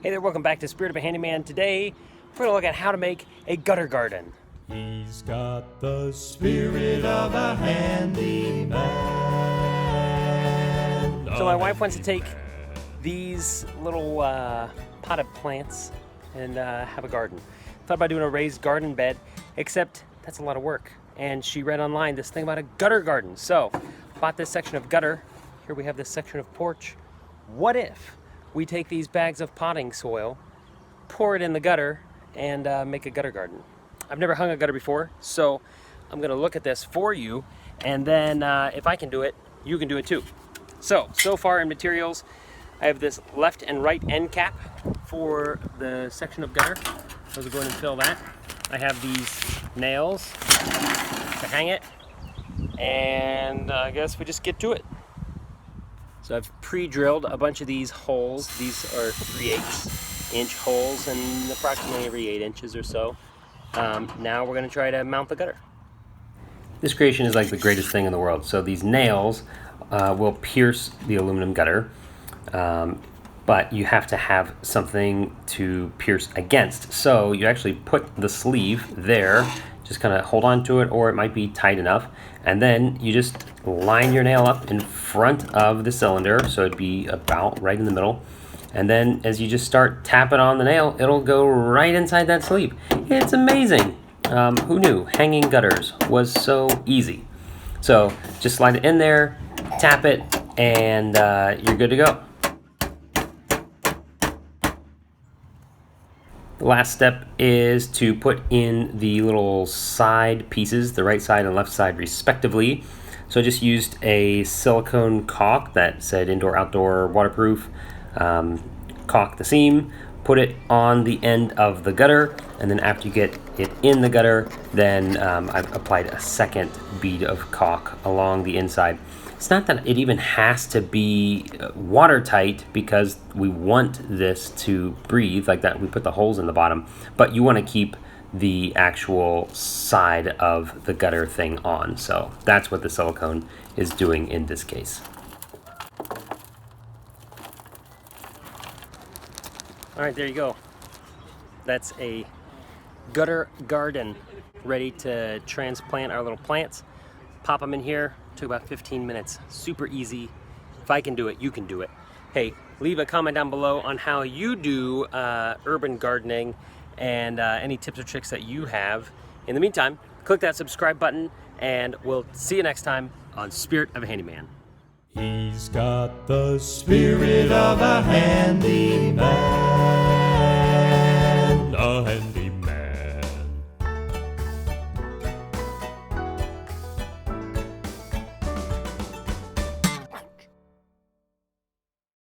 Hey there, welcome back to Spirit of a Handyman. Today, we're going to look at how to make a gutter garden. He's got the spirit of a handyman. So my wife wants to take these little potted plants and have a garden. Thought about doing a raised garden bed, except that's a lot of work. And she read online this thing about a gutter garden. So, bought this section of gutter. Here we have this section of porch. What if we take these bags of potting soil, pour it in the gutter, and make a gutter garden? I've never hung a gutter before, so I'm gonna look at this for you, and then if I can do it, you can do it too. So far in materials, I have this left and right end cap for the section of gutter. So I'll go ahead and fill that. I have these nails to hang it, and I guess we just get to it. So I've pre-drilled a bunch of these holes. These are 3/8 inch holes and approximately every 8 inches or so. Now we're gonna try to mount the gutter. This creation is like the greatest thing in the world. So these nails will pierce the aluminum gutter, but you have to have something to pierce against. So you actually put the sleeve there, just kind of hold on to it, or it might be tight enough, and then you just line your nail up in front of the cylinder, so it'd be about right in the middle, and then as you just start tapping on the nail, it'll go right inside that sleeve. It's amazing. Who knew hanging gutters was so easy? So just slide it in there, tap it, and you're good to go. The last step is to put in the little side pieces, the right side and left side respectively. So I just used a silicone caulk that said indoor, outdoor, waterproof. Caulk the seam, put it on the end of the gutter, and then after you get it in the gutter, then I've applied a second bead of caulk along the inside. It's not that it even has to be watertight, because we want this to breathe like that. We put the holes in the bottom, but you want to keep the actual side of the gutter thing on. So that's what the silicone is doing in this case. All right, there you go. That's a gutter garden ready to transplant our little plants. Pop them in here. Took about 15 minutes. Super easy. If I can do it, you can do it. Hey, leave a comment down below on how you do urban gardening and any tips or tricks that you have. In the meantime, click that subscribe button, and we'll see you next time on Spirit of a Handyman. He's got the spirit of a handyman. A handyman.